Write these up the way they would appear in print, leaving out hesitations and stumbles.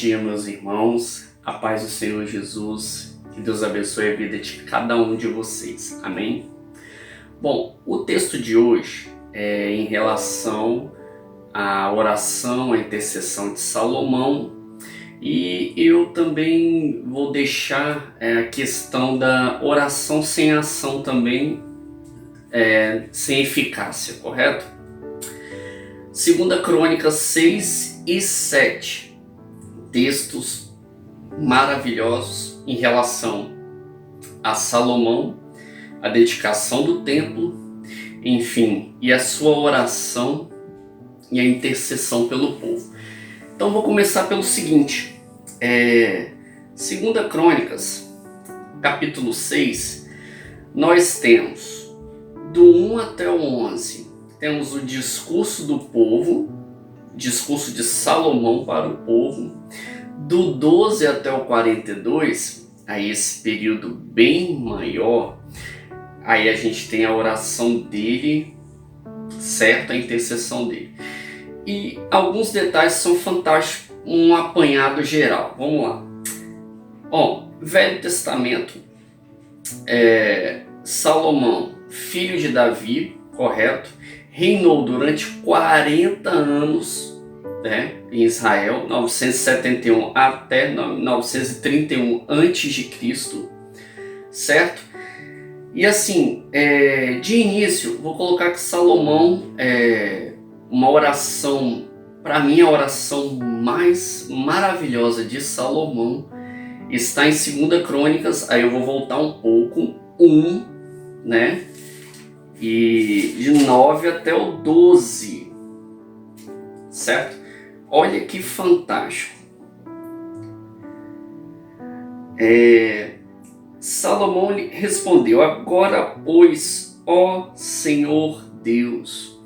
dia, meus irmãos. A paz do Senhor Jesus. Que Deus abençoe a vida de cada um de vocês. Amém? Bom, o texto de hoje é em relação à oração, à intercessão de Salomão. E eu também vou deixar a questão da oração sem ação também, sem eficácia, correto? 2 Crônicas 6 e 7, textos maravilhosos em relação a Salomão, a dedicação do templo, enfim, e a sua oração e a intercessão pelo povo. Então vou começar pelo seguinte, 2 Crônicas, capítulo 6, nós temos do 1 até o 11, temos o discurso do povo, discurso de Salomão para o povo. Do 12 até o 42, aí esse período bem maior, aí a gente tem a oração dele, certo? A intercessão dele. E alguns detalhes são fantásticos, um apanhado geral. Vamos lá. Bom, Velho Testamento, Salomão, filho de Davi, correto? Reinou durante 40 anos, né, em Israel, 971 até 931 a.C., certo? E assim, de início, vou colocar que Salomão, uma oração, para mim a oração mais maravilhosa de Salomão está em 2 Crônicas, aí eu vou voltar um pouco, 1, né? E de 9 até o 12, certo? Olha que fantástico. Salomão lhe respondeu: agora, pois, ó Senhor Deus,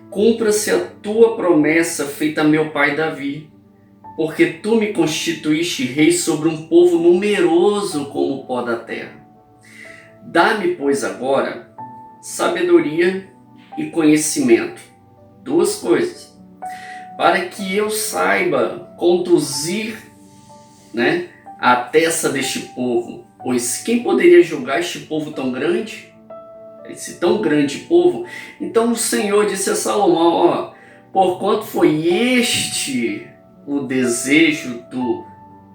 cumpra-se a tua promessa feita a meu pai Davi, porque tu me constituíste rei sobre um povo numeroso como o pó da terra. Dá-me, pois, agora sabedoria e conhecimento, duas coisas, para que eu saiba conduzir, né, a testa deste povo, pois quem poderia julgar este povo tão grande? Esse tão grande povo? Então o Senhor disse a Salomão: ó, porquanto foi este o desejo do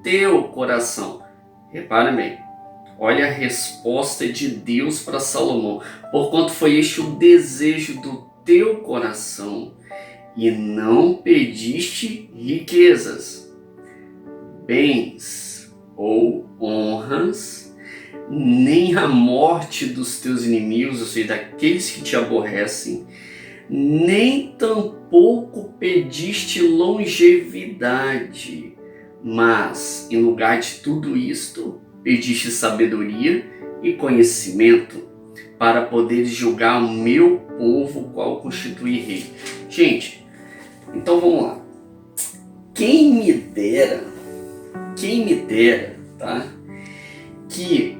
teu coração. Repare bem. Olha a resposta de Deus para Salomão. Porquanto foi este o desejo do teu coração, e não pediste riquezas, bens ou honras, nem a morte dos teus inimigos, ou seja, daqueles que te aborrecem, nem tampouco pediste longevidade, mas, em lugar de tudo isto, pediste sabedoria e conhecimento para poderes julgar o meu povo, qual constituí rei. Gente, então vamos lá. Quem me dera, tá? Que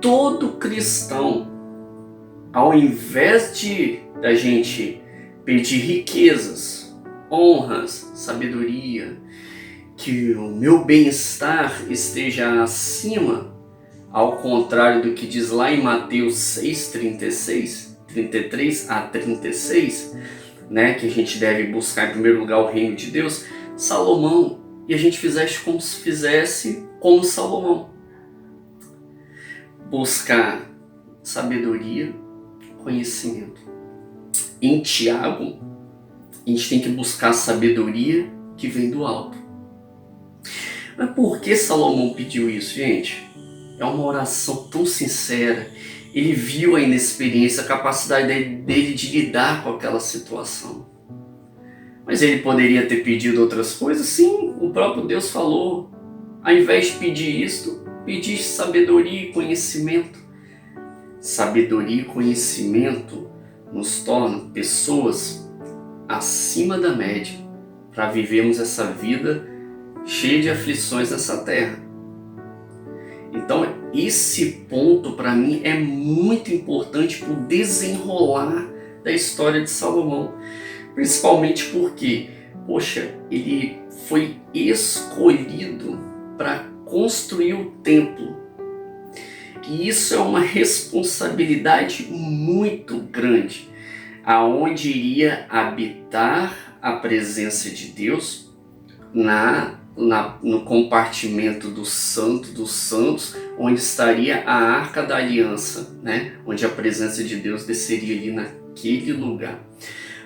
todo cristão, ao invés da gente pedir riquezas, honras, sabedoria, que o meu bem-estar esteja acima, ao contrário do que diz lá em Mateus 6:33 a 36, né, que a gente deve buscar em primeiro lugar o reino de Deus, Salomão, e a gente fizesse como Salomão. Buscar sabedoria, conhecimento. Em Tiago, a gente tem que buscar sabedoria que vem do alto. Mas por que Salomão pediu isso, gente? É uma oração tão sincera. Ele viu a inexperiência, a capacidade dele de lidar com aquela situação. Mas ele poderia ter pedido outras coisas? Sim, o próprio Deus falou. Ao invés de pedir isto, pediste sabedoria e conhecimento. Sabedoria e conhecimento nos tornam pessoas acima da média para vivermos essa vida cheia de aflições nessa terra. Então esse ponto para mim é muito importante para o desenrolar da história de Salomão. Principalmente porque, poxa, ele foi escolhido para construir o templo. E isso é uma responsabilidade muito grande, aonde iria habitar a presença de Deus no compartimento do Santo dos Santos, onde estaria a Arca da Aliança, né? Onde a presença de Deus desceria ali naquele lugar.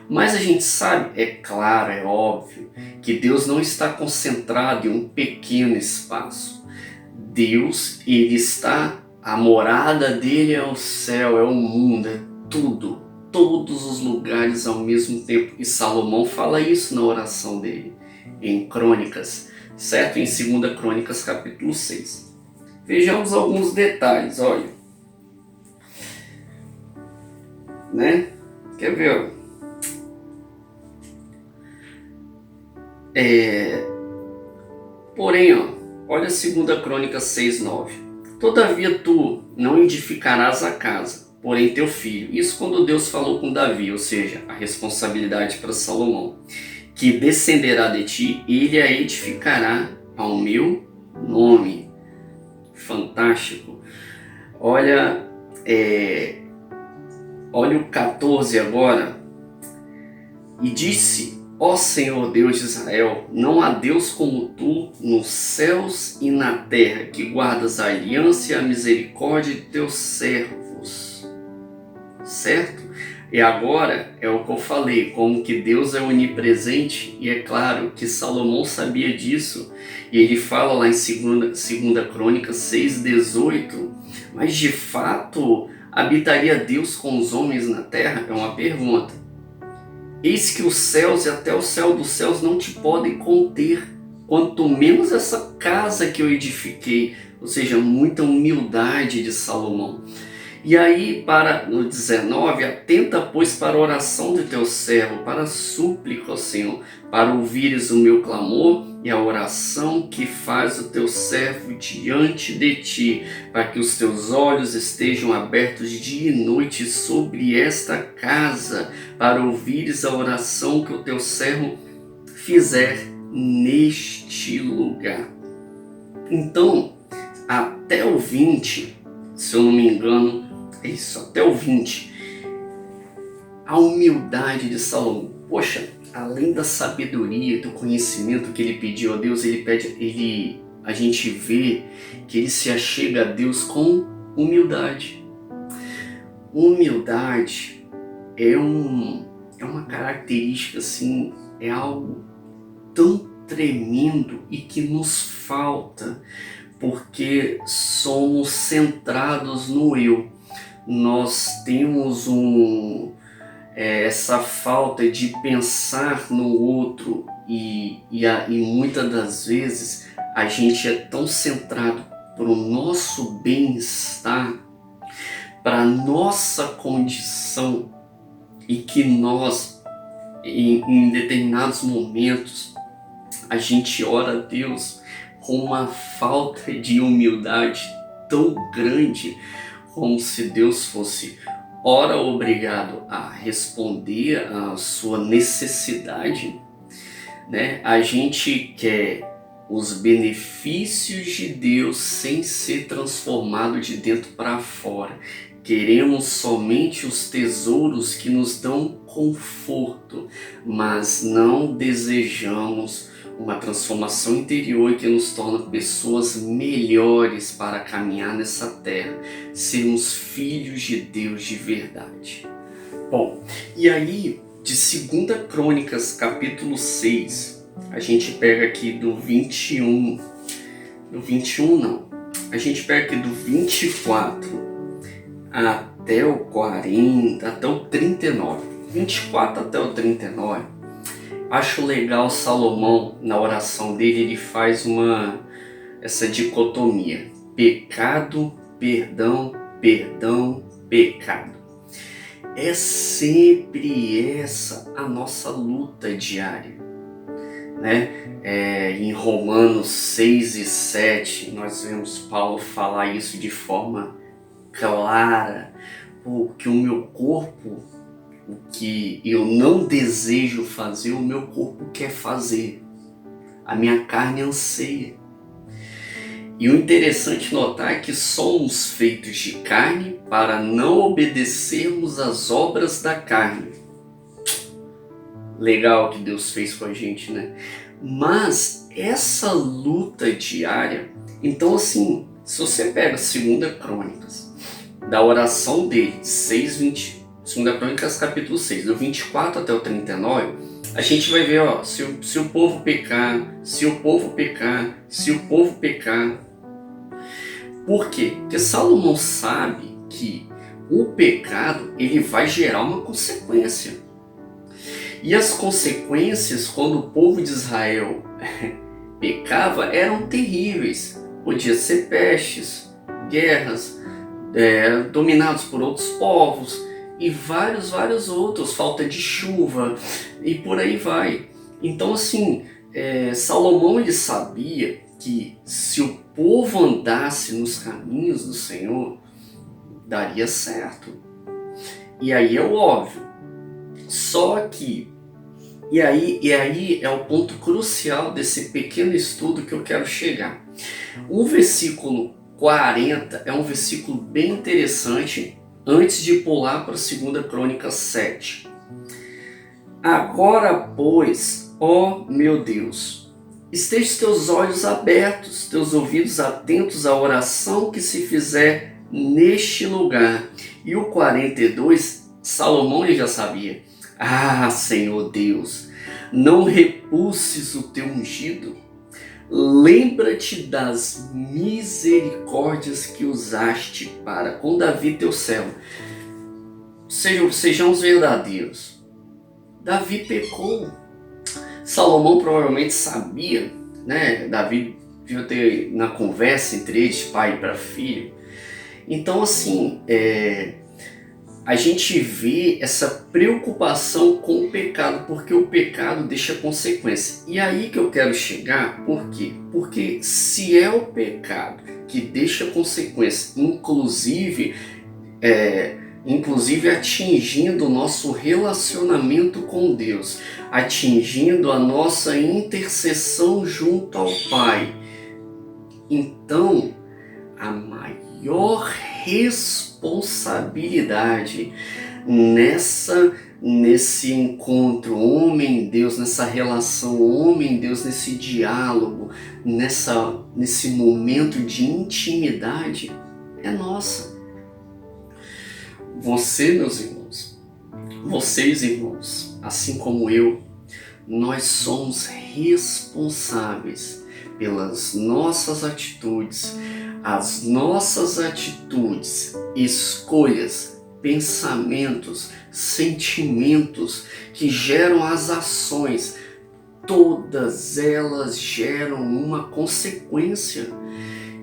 Mas a gente sabe, é claro, é óbvio, que Deus não está concentrado em um pequeno espaço. Deus, a morada dele é o céu, é o mundo, é tudo, todos os lugares ao mesmo tempo. E Salomão fala isso na oração dele, em Crônicas, certo? Em 2 Crônicas, capítulo 6. Vejamos alguns detalhes, olha. Né? Quer ver? Porém, olha 2 Crônicas 6:9. Todavia tu não edificarás a casa, porém teu filho. Isso quando Deus falou com Davi, ou seja, a responsabilidade para Salomão. Que descenderá de ti, ele a edificará ao meu nome. Fantástico. Olha, olha o 14 agora. E disse: ó Senhor Deus de Israel, não há Deus como tu nos céus e na terra, que guardas a aliança e a misericórdia de teus servos. Certo? E agora é o que eu falei, como que Deus é onipresente, e é claro que Salomão sabia disso, e ele fala lá em 2 Crônicas 6:18, mas de fato habitaria Deus com os homens na terra? É uma pergunta. Eis que os céus e até o céu dos céus não te podem conter, quanto menos essa casa que eu edifiquei. Ou seja, muita humildade de Salomão. E aí, no 19, atenta, pois, para a oração de teu servo, para a súplica ao Senhor, para ouvires o meu clamor e a oração que faz o teu servo diante de ti, para que os teus olhos estejam abertos dia e noite sobre esta casa, para ouvires a oração que o teu servo fizer neste lugar. Então, até o 20, se eu não me engano, é isso, até o 20, a humildade de Salomão. Poxa, além da sabedoria, do conhecimento que ele pediu a Deus, a gente vê que ele se achega a Deus com humildade. Humildade é uma característica, assim, é algo tão tremendo e que nos falta, porque somos centrados no eu. Nós temos essa falta de pensar no outro e muitas das vezes a gente é tão centrado para o nosso bem-estar, para a nossa condição, e que nós, em determinados momentos, a gente ora a Deus com uma falta de humildade tão grande, como se Deus fosse, ora, obrigado a responder a sua necessidade, né? A gente quer os benefícios de Deus sem ser transformado de dentro para fora. Queremos somente os tesouros que nos dão conforto, mas não desejamos uma transformação interior que nos torna pessoas melhores para caminhar nessa terra, sermos filhos de Deus de verdade. Bom, e aí, de 2 Crônicas, capítulo 6, a gente pega aqui do 21 não, a gente pega aqui do 24 até o 40, até o 39, 24 até o 39, acho legal Salomão, na oração dele, ele faz essa dicotomia: pecado, perdão, perdão, pecado. É sempre essa a nossa luta diária, né? Em Romanos 6:7, nós vemos Paulo falar isso de forma clara, porque o meu corpo o que eu não desejo fazer, o meu corpo quer fazer. A minha carne anseia. E o interessante notar é que somos feitos de carne para não obedecermos às obras da carne. Legal que Deus fez com a gente, né? Mas essa luta diária, então assim, se você pega 2 Crônicas, da oração dele, 6:20, 2 Crônicas capítulo 6, do 24 até o 39, a gente vai ver, ó, se o povo pecar, se o povo pecar, se o povo pecar. Por quê? Porque Salomão sabe que o pecado ele vai gerar uma consequência. E as consequências, quando o povo de Israel pecava, eram terríveis. Podia ser pestes, guerras, dominados por outros povos e vários outros, falta de chuva e por aí vai. Então assim, Salomão ele sabia que se o povo andasse nos caminhos do Senhor, daria certo. E aí é o óbvio. Só que, e aí é o ponto crucial desse pequeno estudo que eu quero chegar. O versículo 40 é um versículo bem interessante antes de pular para 2 Crônicas 7. Agora, pois, ó meu Deus, estejam teus olhos abertos, teus ouvidos atentos à oração que se fizer neste lugar. E o 42, Salomão ele já sabia. Ah, Senhor Deus, não repulses o teu ungido. Lembra-te das misericórdias que usaste para com Davi teu servo. Sejamos verdadeiros. Davi pecou. Salomão provavelmente sabia, né? Davi devia ter na conversa entre eles, pai para filho. Então assim, a gente vê essa preocupação com o pecado, porque o pecado deixa consequência. E aí que eu quero chegar, por quê? Porque se é o pecado que deixa consequência, inclusive atingindo o nosso relacionamento com Deus, atingindo a nossa intercessão junto ao Pai, então a maior responsabilidade nesse encontro homem-Deus, nessa relação homem-Deus, nesse diálogo, nesse momento de intimidade, é nossa. Você, meus irmãos, vocês, irmãos, assim como eu, nós somos responsáveis pelas nossas atitudes, as nossas atitudes, escolhas, pensamentos, sentimentos que geram as ações, todas elas geram uma consequência.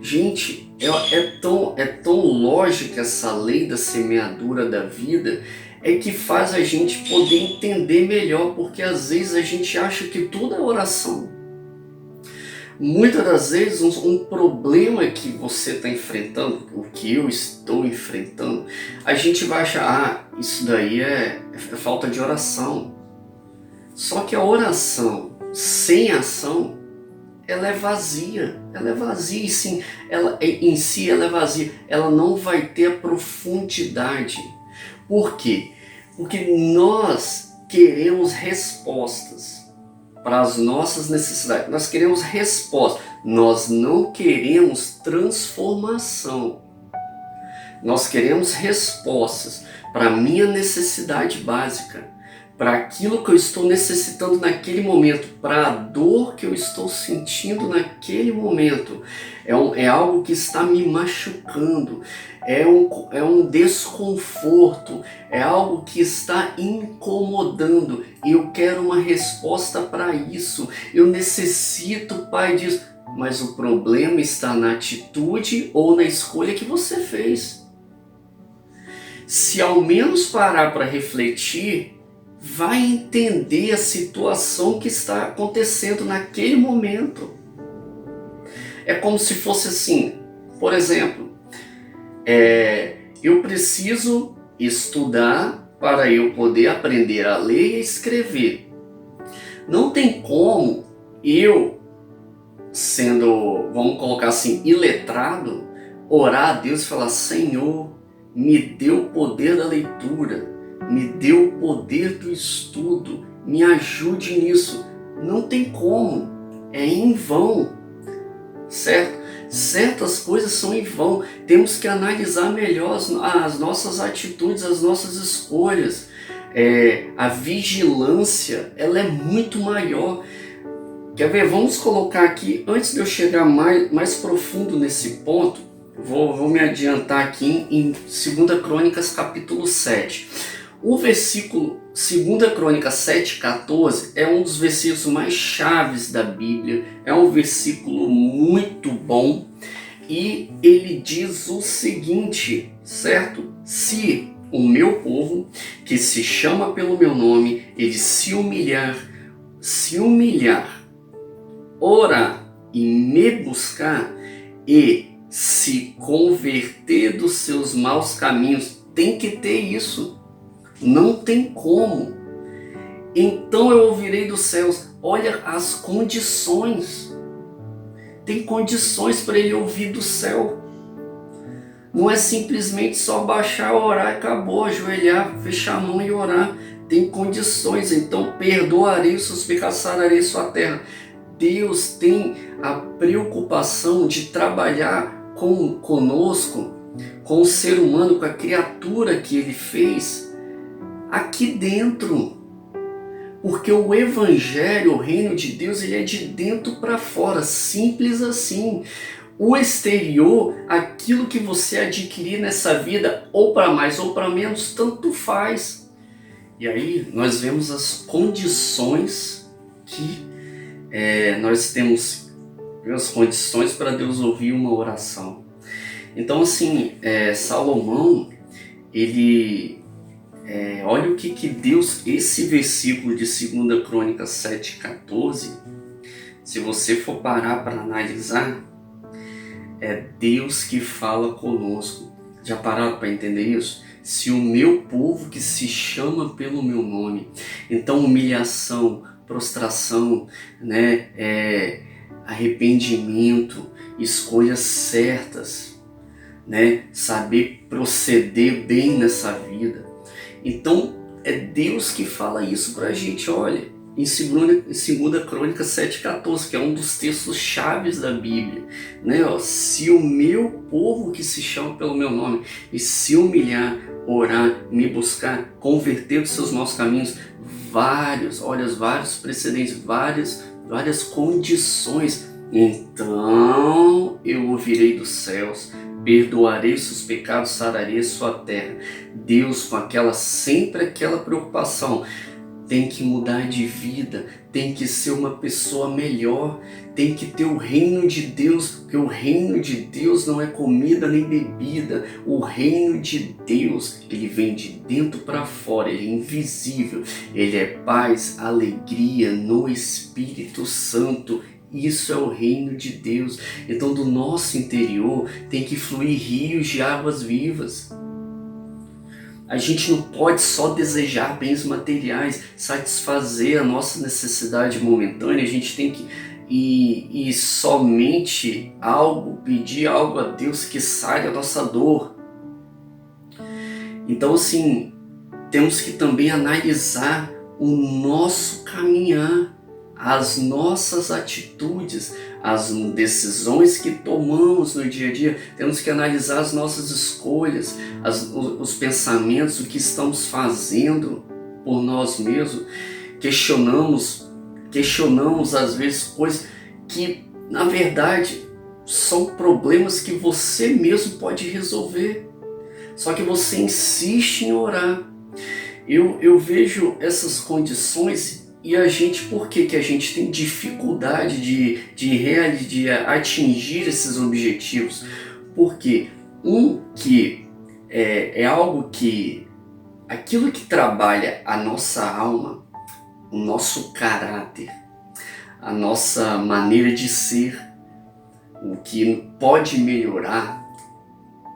Gente, é tão lógica essa lei da semeadura da vida, é que faz a gente poder entender melhor, porque às vezes a gente acha que tudo é oração. Muitas das vezes um problema que você está enfrentando, o que eu estou enfrentando, a gente vai achar, isso daí é falta de oração. Só que a oração sem ação, ela é vazia, e sim, ela em si ela é vazia, ela não vai ter a profundidade. Por quê? Porque nós queremos respostas para as nossas necessidades, nós queremos resposta, nós não queremos transformação. Nós queremos respostas para a minha necessidade básica, para aquilo que eu estou necessitando naquele momento, para a dor que eu estou sentindo naquele momento. É algo que está me machucando, é um desconforto, é algo que está incomodando e eu quero uma resposta para isso. Eu necessito, Pai, disso. Mas o problema está na atitude ou na escolha que você fez. Se ao menos parar para refletir, vai entender a situação que está acontecendo naquele momento. É como se fosse assim, por exemplo, eu preciso estudar para eu poder aprender a ler e a escrever. Não tem como eu, sendo, vamos colocar assim, iletrado, orar a Deus e falar: Senhor, me dê o poder da leitura, me dê o poder do estudo, me ajude nisso. Não tem como, é em vão, certo? Certas coisas são em vão. Temos que analisar melhor as nossas atitudes, as nossas escolhas. A vigilância, ela é muito maior. Quer ver? Vamos colocar aqui, antes de eu chegar mais profundo nesse ponto, vou me adiantar aqui em 2 Crônicas capítulo 7. O versículo 2 Crônicas 7,14 é um dos versículos mais chaves da Bíblia, é um versículo muito bom e ele diz o seguinte, certo? Se o meu povo, que se chama pelo meu nome, ele se humilhar, orar e me buscar e se converter dos seus maus caminhos, tem que ter isso. Não tem como. Então eu ouvirei dos céus. Olha as condições. Tem condições para ele ouvir do céu. Não é simplesmente só baixar, orar e acabou, ajoelhar, fechar a mão e orar. Tem condições. Então perdoarei os seus pecados, sararei sua terra. Deus tem a preocupação de trabalhar conosco, com o ser humano, com a criatura que ele fez, aqui dentro. Porque o Evangelho, o reino de Deus, ele é de dentro para fora, simples assim. O exterior, aquilo que você adquirir nessa vida, ou para mais ou para menos, tanto faz. E aí nós vemos as condições que nós temos, as condições para Deus ouvir uma oração. Então assim, Salomão, ele... olha o que Deus, esse versículo de 2 Crônicas 7,14, se você for parar para analisar, é Deus que fala conosco. Já pararam para entender isso? Se o meu povo que se chama pelo meu nome, então humilhação, prostração, arrependimento, escolhas certas, saber proceder bem nessa vida. Então é Deus que fala isso pra gente, olha, em 2 Crônicas 7,14, que é um dos textos chaves da Bíblia, se o meu povo que se chama pelo meu nome e se humilhar, orar, me buscar, converter dos seus maus caminhos, vários precedentes, várias condições, então eu ouvirei dos céus, perdoarei seus pecados, sararei sua terra. Deus, com sempre aquela preocupação, tem que mudar de vida, tem que ser uma pessoa melhor, tem que ter o reino de Deus, porque o reino de Deus não é comida nem bebida. O reino de Deus, ele vem de dentro para fora, ele é invisível, ele é paz, alegria no Espírito Santo. Isso é o reino de Deus. Então do nosso interior tem que fluir rios de águas vivas. A gente não pode só desejar bens materiais, satisfazer a nossa necessidade momentânea. A gente tem que ir somente pedir algo a Deus que saia da nossa dor. Então assim, temos que também analisar o nosso caminhar, as nossas atitudes, as decisões que tomamos no dia a dia. Temos que analisar as nossas escolhas, os pensamentos, o que estamos fazendo por nós mesmos. Questionamos às vezes coisas que na verdade são problemas que você mesmo pode resolver, só que você insiste em orar. Eu vejo essas condições. E a gente, por que a gente tem dificuldade de atingir esses objetivos? Porque é algo que, aquilo que trabalha a nossa alma, o nosso caráter, a nossa maneira de ser, o que pode melhorar,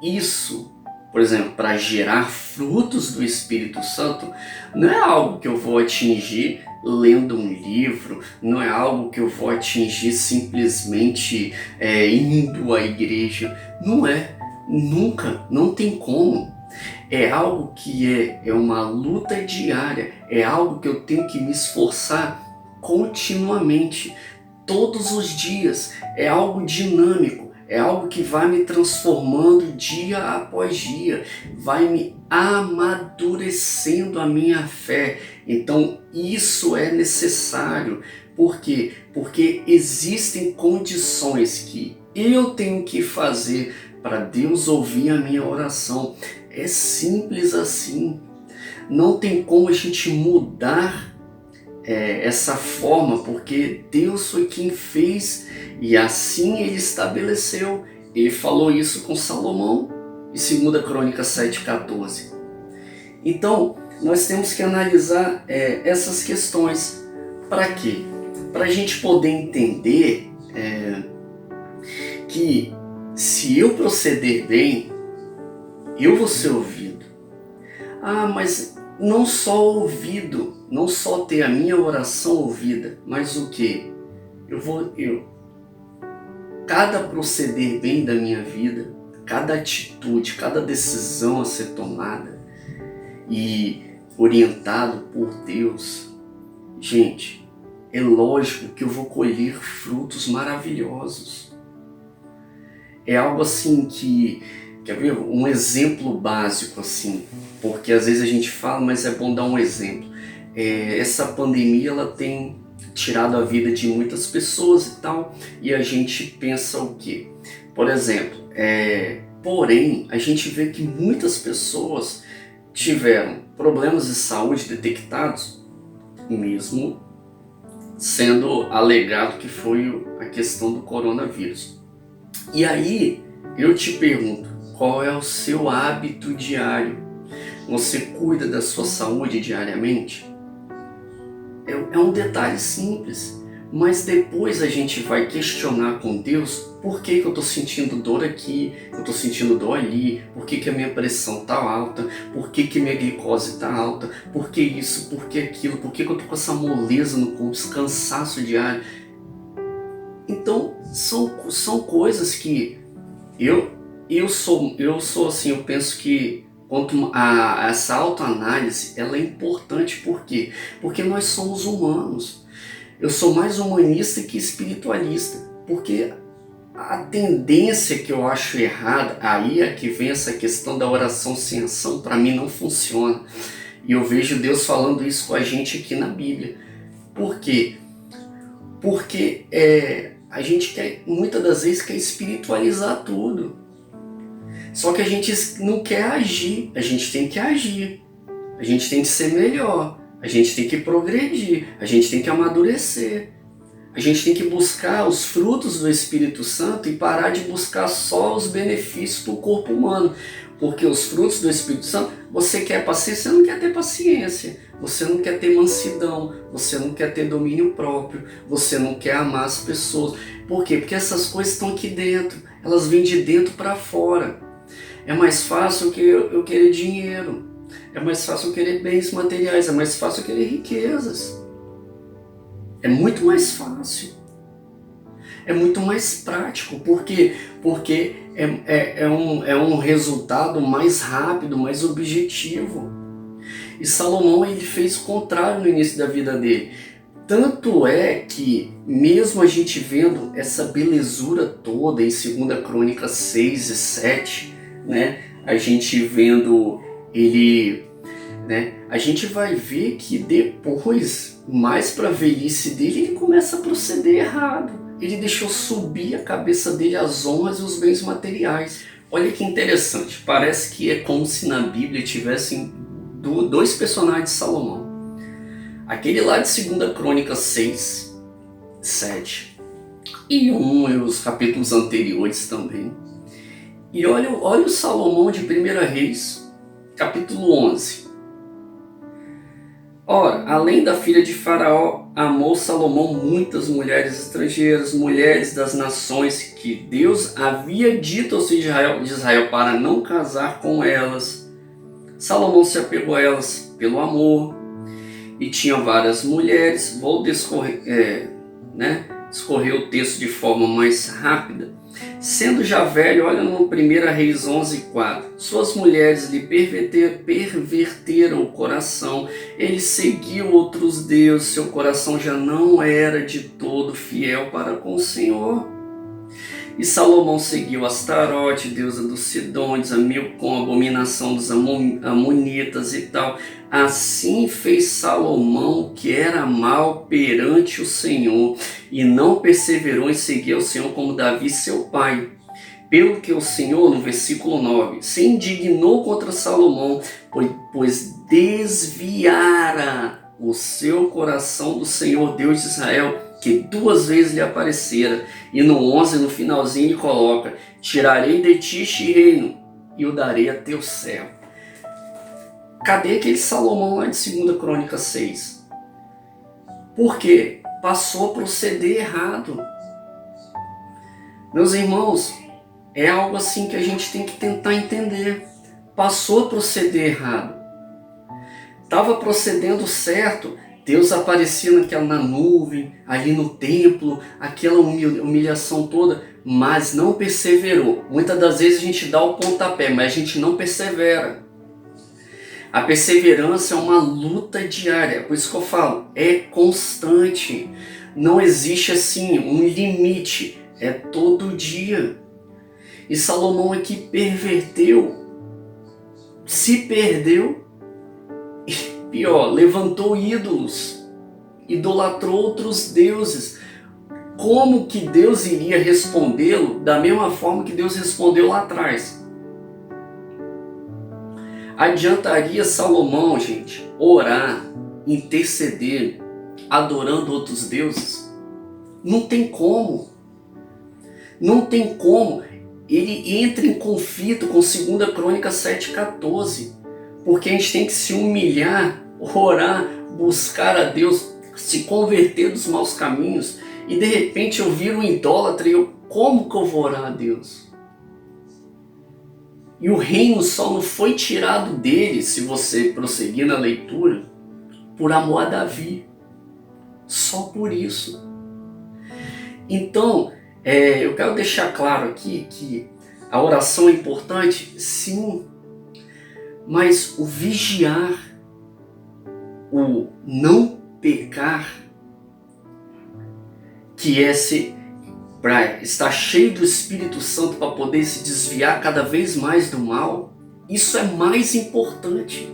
isso, por exemplo, para gerar frutos do Espírito Santo, não é algo que eu vou atingir lendo um livro, não é algo que eu vou atingir simplesmente indo à igreja. Não é, nunca, não tem como. É algo que é uma luta diária, é algo que eu tenho que me esforçar continuamente, todos os dias. É algo dinâmico, é algo que vai me transformando dia após dia, vai me amadurecendo a minha fé. Então isso é necessário. Por quê? Porque existem condições que eu tenho que fazer para Deus ouvir a minha oração. É simples assim. Não tem como a gente mudar essa forma, porque Deus foi quem fez e assim Ele estabeleceu. Ele falou isso com Salomão em 2 Crônicas 7,14. Então, nós temos que analisar essas questões. Para quê? Para a gente poder entender que se eu proceder bem, eu vou ser ouvido. Mas não só ouvido, não só ter a minha oração ouvida, mas o que? Cada proceder bem da minha vida, cada atitude, cada decisão a ser tomada e orientado por Deus, gente, é lógico que eu vou colher frutos maravilhosos. É algo assim que, quer ver? Um exemplo básico assim, porque às vezes a gente fala, mas é bom dar um exemplo. Essa pandemia, ela tem tirado a vida de muitas pessoas e tal, e a gente pensa o quê? Por exemplo, porém, a gente vê que muitas pessoas tiveram problemas de saúde detectados, mesmo sendo alegado que foi a questão do coronavírus. E aí, eu te pergunto, qual é o seu hábito diário? Você cuida da sua saúde diariamente? É um detalhe simples, mas depois a gente vai questionar com Deus por que eu estou sentindo dor aqui, eu estou sentindo dor ali, por que a minha pressão está alta, por que minha glicose está alta, por que isso, por que aquilo, por que eu estou com essa moleza no corpo, esse cansaço diário. Então são coisas que eu sou assim, eu penso que essa autoanálise, ela é importante. Por quê? Porque nós somos humanos. Eu sou mais humanista que espiritualista, porque a tendência que eu acho errada, aí é que vem essa questão da oração sem ação, para mim não funciona. E eu vejo Deus falando isso com a gente aqui na Bíblia. Por quê? Porque a gente muitas das vezes quer espiritualizar tudo. Só que a gente não quer agir, a gente tem que agir, a gente tem que ser melhor, a gente tem que progredir, a gente tem que amadurecer, a gente tem que buscar os frutos do Espírito Santo e parar de buscar só os benefícios para o corpo humano, porque os frutos do Espírito Santo, você quer paciência, você não quer ter paciência, você não quer ter mansidão, você não quer ter domínio próprio, você não quer amar as pessoas. Por quê? Porque essas coisas estão aqui dentro, elas vêm de dentro para fora. É mais fácil que eu querer dinheiro, é mais fácil eu querer bens materiais, é mais fácil eu querer riquezas. É muito mais fácil, é muito mais prático, porque é um resultado mais rápido, mais objetivo. E Salomão, ele fez o contrário no início da vida dele. Tanto é que, mesmo a gente vendo essa belezura toda em 2 Crônicas 6 e 7, né, a gente vendo ele, né, a gente vai ver que depois, mais para a velhice dele, ele começa a proceder errado. Ele deixou subir a cabeça dele as honras e os bens materiais. Olha que interessante, parece que é como se na Bíblia tivessem dois personagens de Salomão. Aquele lá de 2 Crônicas 6, 7 e os capítulos anteriores também. E olha o Salomão de 1 Reis, capítulo 11. Ora, além da filha de Faraó, amou Salomão muitas mulheres estrangeiras, mulheres das nações que Deus havia dito aos filhos de Israel para não casar com elas. Salomão se apegou a elas pelo amor e tinha várias mulheres. Vou discorrer o texto de forma mais rápida. Sendo já velho, olha no 1 Reis 11:4. Suas mulheres lhe perverteram o coração, ele seguiu outros deuses, seu coração já não era de todo fiel para com o Senhor. E Salomão seguiu Astarote, deusa dos Sidônios, a Milcom, abominação dos Amonitas e tal. Assim fez Salomão, que era mal perante o Senhor, e não perseverou em seguir ao Senhor como Davi, seu pai. Pelo que o Senhor, no versículo 9, se indignou contra Salomão, pois desviara o seu coração do Senhor, Deus de Israel, que 2 vezes lhe aparecera. E no 11, no finalzinho, ele coloca: tirarei de ti este reino e o darei a teu servo. Cadê aquele Salomão lá de 2 Crônicas 6? Porque passou a proceder errado. Meus irmãos, é algo assim que a gente tem que tentar entender. Passou a proceder errado. Estava procedendo certo. Deus aparecia na nuvem, ali no templo, aquela humilhação toda, mas não perseverou. Muitas das vezes a gente dá o pontapé, mas a gente não persevera. A perseverança é uma luta diária, por isso que eu falo, é constante. Não existe assim um limite, é todo dia. E Salomão aqui se perdeu, e pior, levantou ídolos, idolatrou outros deuses. Como que Deus iria respondê-lo da mesma forma que Deus respondeu lá atrás? Adiantaria Salomão, gente, orar, interceder, adorando outros deuses? Não tem como. Não tem como. Ele entra em conflito com 2 Crônicas 7,14. Porque a gente tem que se humilhar, orar, buscar a Deus, se converter dos maus caminhos. E de repente eu viro um idólatra e como que eu vou orar a Deus? E o reino só não foi tirado dele, se você prosseguir na leitura, por amor a Davi. Só por isso. Então, eu quero deixar claro aqui que a oração é importante, sim, mas o vigiar, o não pecar, que é para estar cheio do Espírito Santo para poder se desviar cada vez mais do mal, isso é mais importante.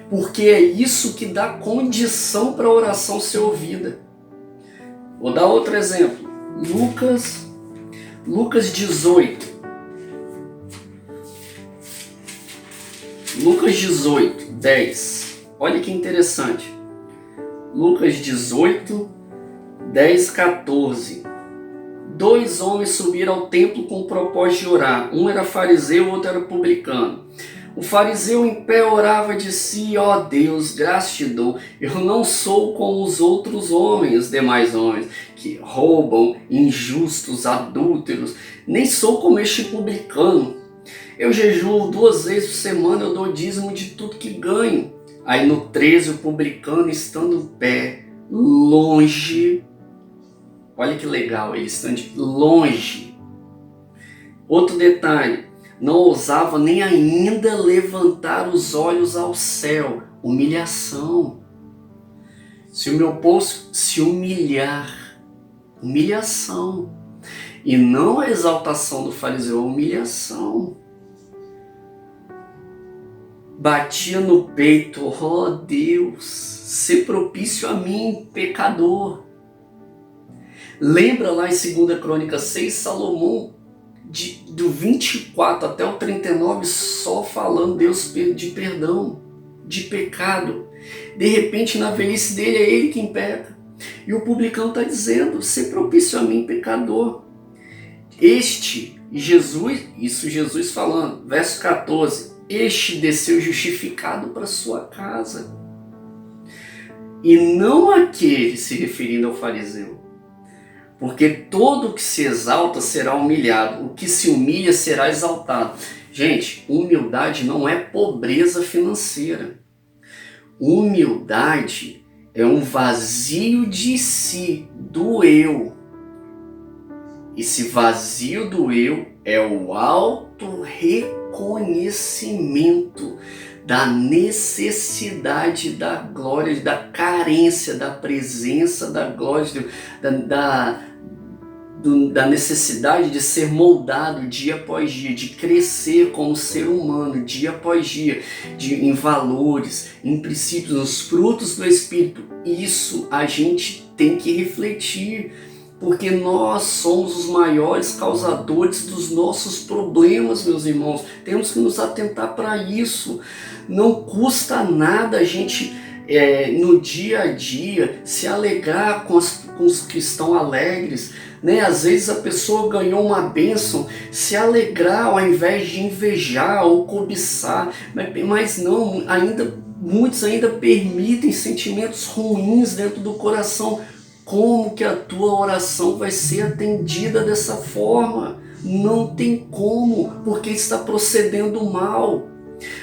Porque é isso que dá condição para a oração ser ouvida. Vou dar outro exemplo. Lucas 18. Lucas 18, 10. Olha que interessante. Lucas 18, 10, 14. 2 homens subiram ao templo com o propósito de orar. Um era fariseu, o outro era publicano. O fariseu em pé orava de si: ó Deus, graças te dou, eu não sou como os outros homens, os demais homens, que roubam, injustos, adúlteros, nem sou como este publicano. Eu jejuo 2 vezes por semana, eu dou dízimo de tudo que ganho. Aí no 13, o publicano estando em pé, longe, olha que legal, ele estando longe. Outro detalhe, não ousava nem ainda levantar os olhos ao céu. Humilhação. Se o meu povo se humilhar, humilhação. E não a exaltação do fariseu, a humilhação. Batia no peito: ó Deus, se propício a mim, pecador. Lembra lá em 2 Crônicas 6, Salomão, do 24 até o 39, só falando Deus de perdão, de pecado. De repente, na velhice dele, é ele quem peca. E o publicano está dizendo: se propício a mim, pecador. Jesus falando, verso 14, este desceu justificado para sua casa. e não aquele, se referindo ao fariseu. Porque todo o que se exalta será humilhado, o que se humilha será exaltado. Gente, humildade não é pobreza financeira. Humildade é um vazio de si, do eu. Esse vazio do eu é o auto-reconhecimento da necessidade da glória, da carência, da presença da glória de Deus, da necessidade de ser moldado dia após dia, de crescer como ser humano dia após dia, em valores, em princípios, nos frutos do Espírito. Isso a gente tem que refletir, porque nós somos os maiores causadores dos nossos problemas, meus irmãos. Temos que nos atentar para isso. Não custa nada a gente, no dia a dia, se alegrar com os que estão alegres, né? Às vezes a pessoa ganhou uma bênção, se alegrar ao invés de invejar ou cobiçar, mas não, muitos ainda permitem sentimentos ruins dentro do coração. Como que a tua oração vai ser atendida dessa forma? Não tem como, porque está procedendo mal.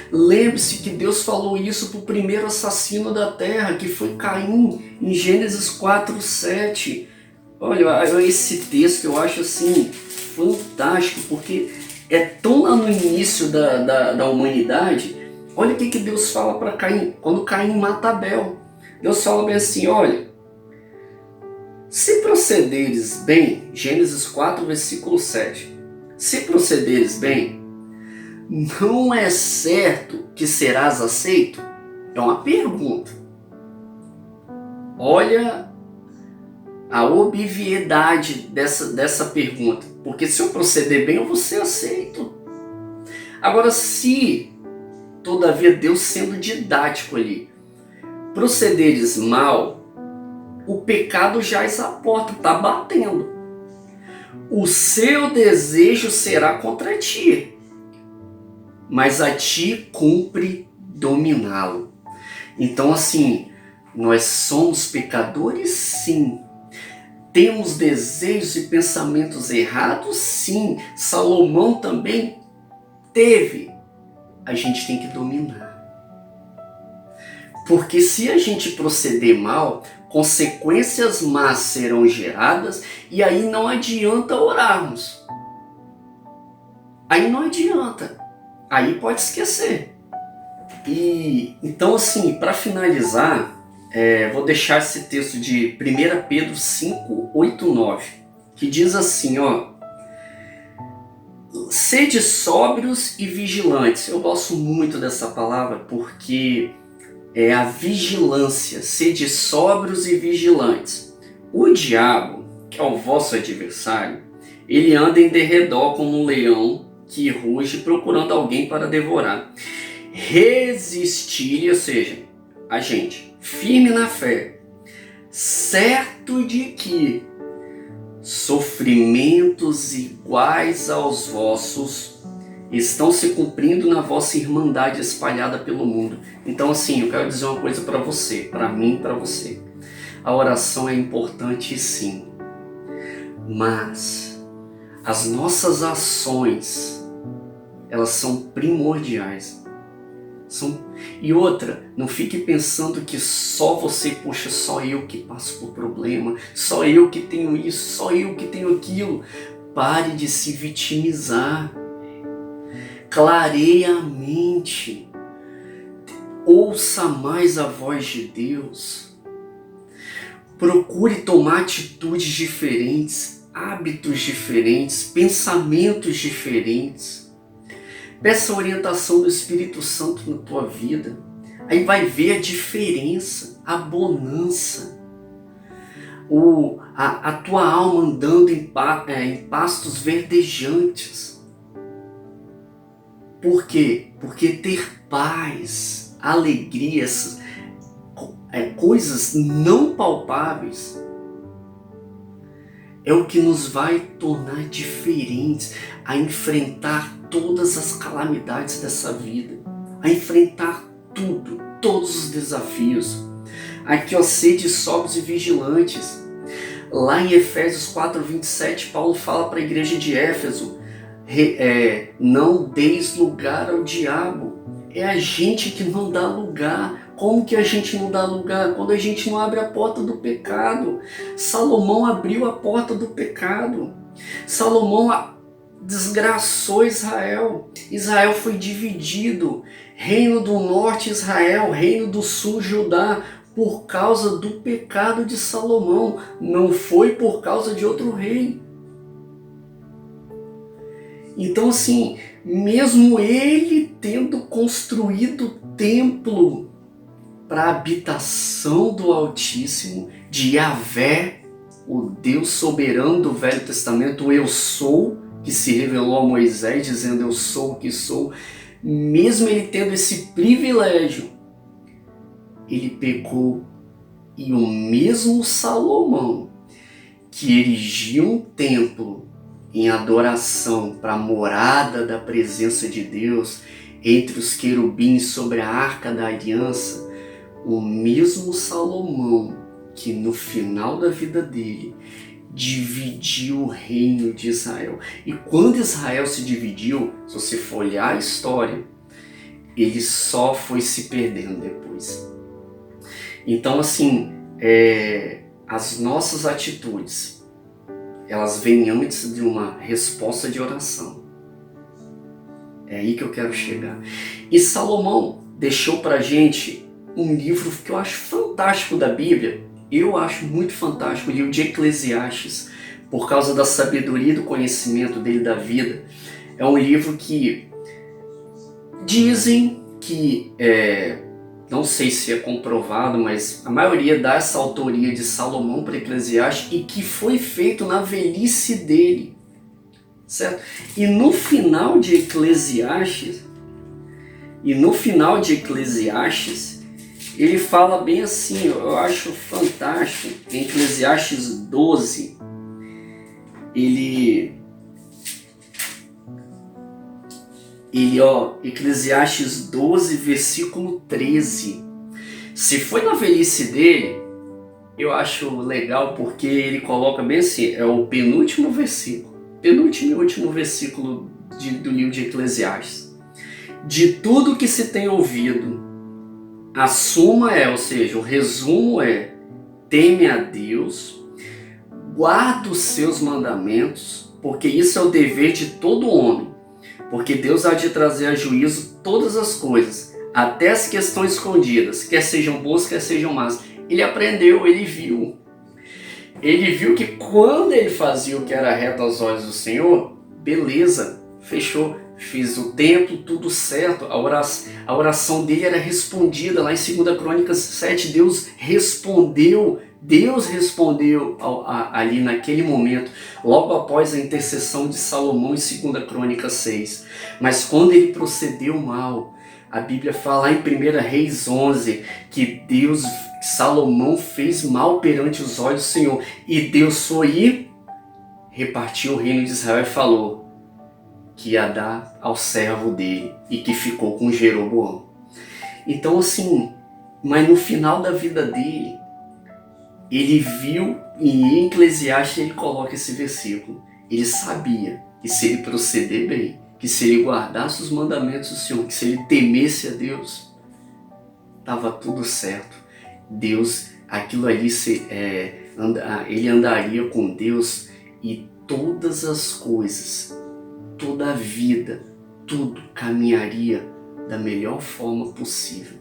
Lembre-se que Deus falou isso para o primeiro assassino da terra, que foi Caim, em Gênesis 4:7. Olha, esse texto eu acho assim fantástico, porque é tão lá no início da humanidade. Olha o que Deus fala para Caim, quando Caim mata Abel. Deus fala bem assim, olha, se procederes bem, Gênesis 4, versículo 7, se procederes bem, não é certo que serás aceito? É uma pergunta. Olha a obviedade dessa pergunta. Porque se eu proceder bem, eu vou ser aceito. Agora, se, todavia, Deus sendo didático ali, procederes mal, o pecado jaz à porta, está batendo. O seu desejo será contra ti, mas a ti cumpre dominá-lo. Então, assim, nós somos pecadores, sim. Temos desejos e pensamentos errados, sim. Salomão também teve. A gente tem que dominar. Porque se a gente proceder mal, consequências más serão geradas e aí não adianta orarmos. Aí não adianta. Aí pode esquecer. E então, assim, para finalizar, vou deixar esse texto de 1 Pedro 5, 8, 9, que diz assim, ó: sede sóbrios e vigilantes. Eu gosto muito dessa palavra porque é a vigilância. Sede sóbrios e vigilantes. O diabo, que é o vosso adversário, ele anda em derredor como um leão que ruge procurando alguém para devorar. Resistir, ou seja, a gente firme na fé, certo de que sofrimentos iguais aos vossos estão se cumprindo na vossa irmandade espalhada pelo mundo. Então, assim, eu quero dizer uma coisa para você, para mim e para você. A oração é importante, sim, mas as nossas ações, elas são primordiais. E outra, não fique pensando que só você, poxa, só eu que passo por problema, só eu que tenho isso, só eu que tenho aquilo. Pare de se vitimizar. Clareie a mente. Ouça mais a voz de Deus. Procure tomar atitudes diferentes, hábitos diferentes, pensamentos diferentes. Peça a orientação do Espírito Santo na tua vida. Aí vai ver a diferença, a bonança. A tua alma andando em pastos verdejantes. Por quê? Porque ter paz, alegria, coisas não palpáveis, é o que nos vai tornar diferentes a enfrentar todas as calamidades dessa vida, a enfrentar tudo, todos os desafios. Aqui, ó, sede sóbrios e vigilantes. Lá em Efésios 4:27, Paulo fala para a igreja de Éfeso, não deis lugar ao diabo. É a gente que não dá lugar. Como que a gente não dá lugar? Quando a gente não abre a porta do pecado. Salomão abriu a porta do pecado. Salomão desgraçou Israel. Israel foi dividido. Reino do norte Israel, reino do sul Judá, por causa do pecado de Salomão. Não foi por causa de outro rei. Então, assim, mesmo ele tendo construído o templo para a habitação do Altíssimo, de Yahvé, o Deus soberano do Velho Testamento, o Eu Sou, que se revelou a Moisés dizendo eu sou o que sou, mesmo ele tendo esse privilégio, ele pecou. E o mesmo Salomão, que erigiu um templo em adoração para a morada da presença de Deus, entre os querubins sobre a arca da aliança, o mesmo Salomão que no final da vida dele dividiu o reino de Israel. E quando Israel se dividiu, se você for olhar a história, ele só foi se perdendo depois. Então, assim, as nossas atitudes, elas vêm antes de uma resposta de oração. É aí que eu quero chegar. E Salomão deixou pra gente um livro que eu acho fantástico da Bíblia. Eu acho muito fantástico, o livro de Eclesiastes, por causa da sabedoria e do conhecimento dele da vida. É um livro que dizem que, não sei se é comprovado, mas a maioria dá essa autoria de Salomão para Eclesiastes e que foi feito na velhice dele, certo? E no final de Eclesiastes, ele fala bem assim, eu acho fantástico, em Eclesiastes 12, Eclesiastes 12, versículo 13. Se foi na velhice dele, eu acho legal porque ele coloca bem assim, é o penúltimo e último versículo do livro de Eclesiastes. De tudo que se tem ouvido, a suma ou seja, o resumo teme a Deus, guarda os seus mandamentos, porque isso é o dever de todo homem. Porque Deus há de trazer a juízo todas as coisas, até as questões escondidas, quer sejam boas, quer sejam más. Ele aprendeu, ele viu. Ele viu que quando ele fazia o que era reto aos olhos do Senhor, beleza, fechou, fez o templo, tudo certo, a oração dele era respondida. Lá em 2 Crônicas 7, Deus respondeu ali naquele momento, logo após a intercessão de Salomão em 2 Crônicas 6. Mas quando ele procedeu mal, a Bíblia fala em 1 Reis 11 que Salomão fez mal perante os olhos do Senhor. E Deus foi e repartiu o reino de Israel e falou que ia dar ao servo dele e que ficou com Jeroboão. Então, assim, mas no final da vida dele, ele viu, e em Eclesiastes ele coloca esse versículo. Ele sabia que se ele proceder bem, que se ele guardasse os mandamentos do Senhor, que se ele temesse a Deus, estava tudo certo. Deus, aquilo ali, ele andaria com Deus e todas as coisas, toda a vida, tudo caminharia da melhor forma possível.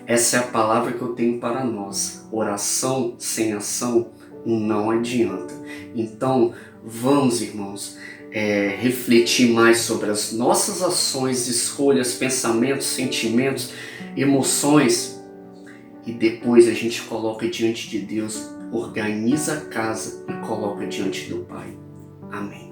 Essa é a palavra que eu tenho para nós. Oração sem ação não adianta. Então, vamos, irmãos, refletir mais sobre as nossas ações, escolhas, pensamentos, sentimentos, emoções, e depois a gente coloca diante de Deus, organiza a casa e coloca diante do Pai. Amém.